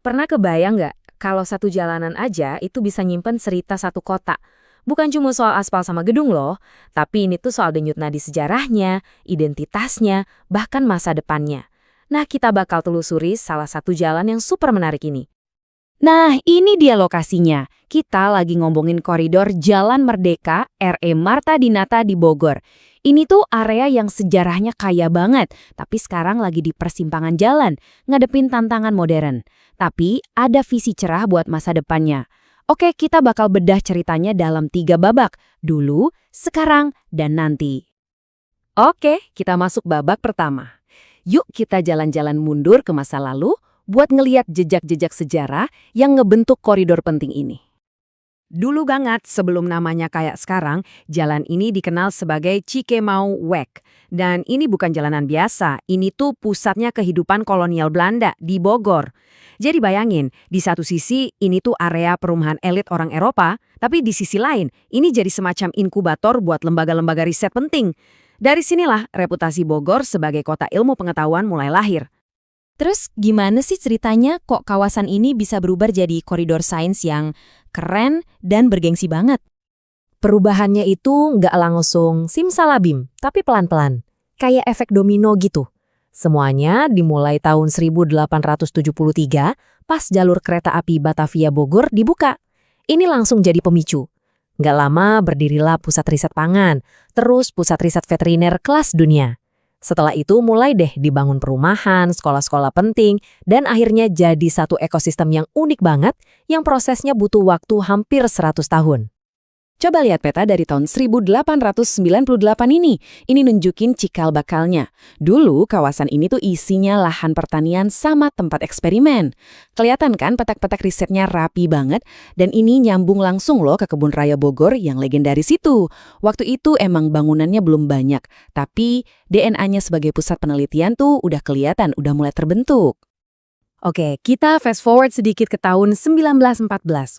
Pernah kebayang nggak kalau satu jalanan aja itu bisa nyimpen cerita satu kota? Bukan cuma soal aspal sama gedung loh, tapi ini tuh soal denyut nadi sejarahnya, identitasnya, bahkan masa depannya. Nah, kita bakal telusuri salah satu jalan yang super menarik ini. Nah, ini dia lokasinya. Kita lagi ngomongin koridor Jalan Merdeka RE Marta Dinata di Bogor. Ini tuh area yang sejarahnya kaya banget, tapi sekarang lagi di persimpangan jalan, ngadepin tantangan modern. Tapi ada visi cerah buat masa depannya. Oke, kita bakal bedah ceritanya dalam 3 babak. Dulu, sekarang, dan nanti. Oke, kita masuk babak pertama. Yuk kita jalan-jalan mundur ke masa lalu, buat ngeliat jejak-jejak sejarah yang ngebentuk koridor penting ini. Dulu banget sebelum namanya kayak sekarang, jalan ini dikenal sebagai Cikemau Weg. Dan ini bukan jalanan biasa, ini tuh pusatnya kehidupan kolonial Belanda di Bogor. Jadi bayangin, di satu sisi ini tuh area perumahan elit orang Eropa, tapi di sisi lain ini jadi semacam inkubator buat lembaga-lembaga riset penting. Dari sinilah reputasi Bogor sebagai kota ilmu pengetahuan mulai lahir. Terus gimana sih ceritanya kok kawasan ini bisa berubah jadi koridor sains yang keren dan bergengsi banget? Perubahannya itu nggak langsung simsalabim, tapi pelan-pelan. Kayak efek domino gitu. Semuanya dimulai tahun 1873 pas jalur kereta api Batavia Bogor dibuka. Ini langsung jadi pemicu. Nggak lama berdirilah pusat riset pangan, terus pusat riset veteriner kelas dunia. Setelah itu mulai deh dibangun perumahan, sekolah-sekolah penting, dan akhirnya jadi satu ekosistem yang unik banget yang prosesnya butuh waktu hampir 100 tahun. Coba lihat peta dari tahun 1898 ini. Ini nunjukin cikal bakalnya. Dulu kawasan ini tuh isinya lahan pertanian sama tempat eksperimen. Kelihatan kan petak-petak risetnya rapi banget dan ini nyambung langsung loh ke Kebun Raya Bogor yang legendaris itu. Waktu itu emang bangunannya belum banyak, tapi DNA-nya sebagai pusat penelitian tuh udah kelihatan, udah mulai terbentuk. Oke, kita fast forward sedikit ke tahun 1914.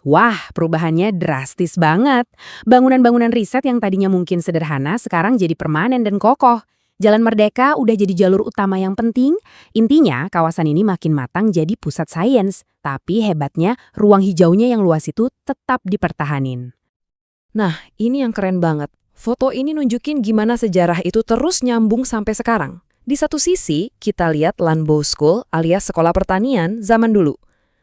Wah, perubahannya drastis banget. Bangunan-bangunan riset yang tadinya mungkin sederhana sekarang jadi permanen dan kokoh. Jalan Merdeka udah jadi jalur utama yang penting. Intinya, kawasan ini makin matang jadi pusat sains. Tapi hebatnya, ruang hijaunya yang luas itu tetap dipertahanin. Nah, ini yang keren banget. Foto ini nunjukin gimana sejarah itu terus nyambung sampai sekarang. Di satu sisi, kita lihat Landbouw School alias sekolah pertanian zaman dulu.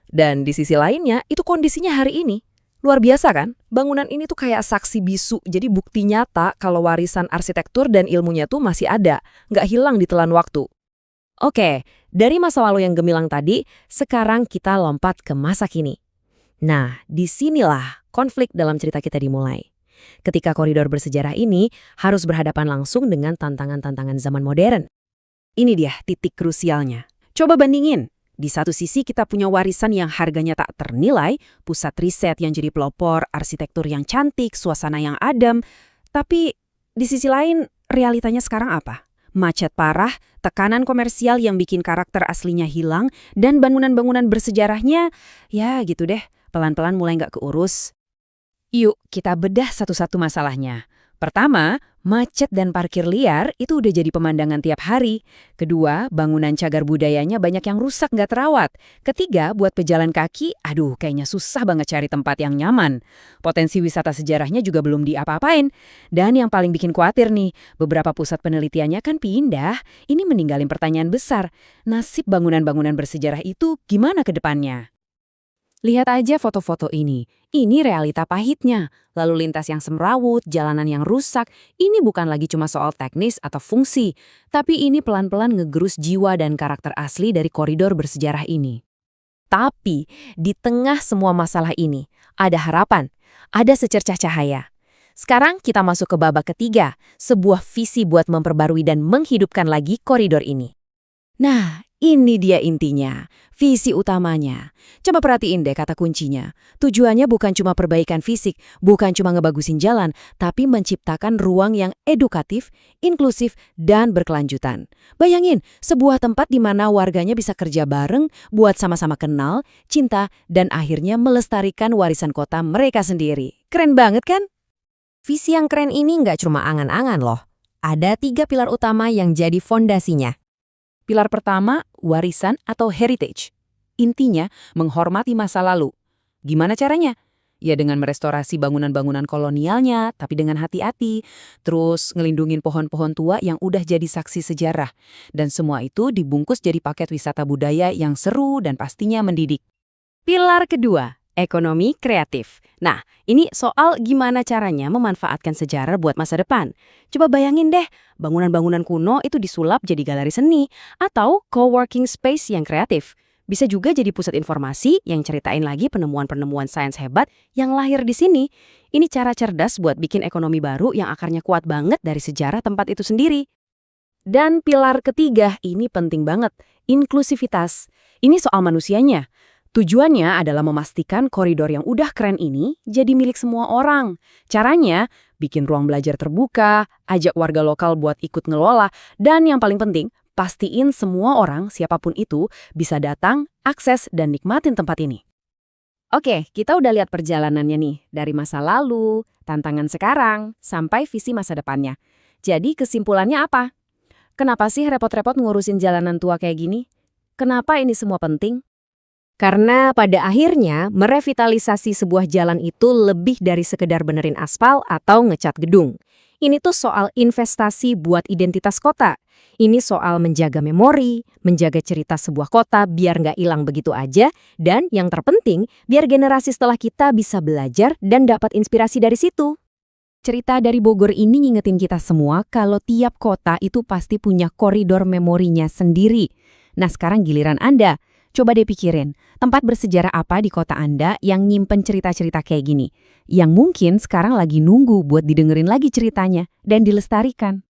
Dan di sisi lainnya, itu kondisinya hari ini. Luar biasa kan? Bangunan ini tuh kayak saksi bisu, jadi bukti nyata kalau warisan arsitektur dan ilmunya tuh masih ada, nggak hilang ditelan waktu. Oke, dari masa lalu yang gemilang tadi, sekarang kita lompat ke masa kini. Nah, disinilah konflik dalam cerita kita dimulai. Ketika koridor bersejarah ini harus berhadapan langsung dengan tantangan-tantangan zaman modern. Ini dia titik krusialnya. Coba bandingin. Di satu sisi kita punya warisan yang harganya tak ternilai, pusat riset yang jadi pelopor, arsitektur yang cantik, suasana yang adem. Tapi di sisi lain, realitanya sekarang apa? Macet parah, tekanan komersial yang bikin karakter aslinya hilang, dan bangunan-bangunan bersejarahnya, ya gitu deh, pelan-pelan mulai nggak keurus. Yuk, kita bedah satu-satu masalahnya. Pertama, macet dan parkir liar itu udah jadi pemandangan tiap hari. Kedua, bangunan cagar budayanya banyak yang rusak nggak terawat. Ketiga, buat pejalan kaki, aduh kayaknya susah banget cari tempat yang nyaman. Potensi wisata sejarahnya juga belum diapa-apain. Dan yang paling bikin khawatir nih, beberapa pusat penelitiannya kan pindah. Ini meninggalin pertanyaan besar. Nasib bangunan-bangunan bersejarah itu gimana ke depannya? Lihat aja foto-foto ini. Ini realita pahitnya. Lalu lintas yang semrawut, jalanan yang rusak. Ini bukan lagi cuma soal teknis atau fungsi. Tapi ini pelan-pelan ngegerus jiwa dan karakter asli dari koridor bersejarah ini. Tapi, di tengah semua masalah ini, ada harapan. Ada secercah cahaya. Sekarang kita masuk ke babak ketiga. Sebuah visi buat memperbarui dan menghidupkan lagi koridor ini. Nah, ini dia intinya, visi utamanya. Coba perhatiin deh kata kuncinya. Tujuannya bukan cuma perbaikan fisik, bukan cuma ngebagusin jalan, tapi menciptakan ruang yang edukatif, inklusif, dan berkelanjutan. Bayangin, sebuah tempat di mana warganya bisa kerja bareng, buat sama-sama kenal, cinta, dan akhirnya melestarikan warisan kota mereka sendiri. Keren banget kan? Visi yang keren ini nggak cuma angan-angan loh. Ada 3 pilar utama yang jadi fondasinya. Pilar pertama, warisan atau heritage. Intinya, menghormati masa lalu. Gimana caranya? Ya dengan merestorasi bangunan-bangunan kolonialnya, tapi dengan hati-hati. Terus ngelindungin pohon-pohon tua yang udah jadi saksi sejarah. Dan semua itu dibungkus jadi paket wisata budaya yang seru dan pastinya mendidik. Pilar kedua, ekonomi kreatif. Nah, ini soal gimana caranya memanfaatkan sejarah buat masa depan. Coba bayangin deh, bangunan-bangunan kuno itu disulap jadi galeri seni atau co-working space yang kreatif. Bisa juga jadi pusat informasi yang ceritain lagi penemuan-penemuan sains hebat yang lahir di sini. Ini cara cerdas buat bikin ekonomi baru yang akarnya kuat banget dari sejarah tempat itu sendiri. Dan pilar ketiga ini penting banget, inklusivitas. Ini soal manusianya. Tujuannya adalah memastikan koridor yang udah keren ini jadi milik semua orang. Caranya, bikin ruang belajar terbuka, ajak warga lokal buat ikut ngelola, dan yang paling penting, pastiin semua orang, siapapun itu, bisa datang, akses, dan nikmatin tempat ini. Oke, kita udah lihat perjalanannya nih, dari masa lalu, tantangan sekarang, sampai visi masa depannya. Jadi kesimpulannya apa? Kenapa sih repot-repot ngurusin jalanan tua kayak gini? Kenapa ini semua penting? Karena pada akhirnya merevitalisasi sebuah jalan itu lebih dari sekedar benerin aspal atau ngecat gedung. Ini tuh soal investasi buat identitas kota. Ini soal menjaga memori, menjaga cerita sebuah kota biar nggak hilang begitu aja, dan yang terpenting, biar generasi setelah kita bisa belajar dan dapat inspirasi dari situ. Cerita dari Bogor ini ngingetin kita semua kalau tiap kota itu pasti punya koridor memorinya sendiri. Nah sekarang giliran Anda. Coba deh pikirin, tempat bersejarah apa di kota Anda yang nyimpen cerita-cerita kayak gini? Yang mungkin sekarang lagi nunggu buat didengerin lagi ceritanya dan dilestarikan.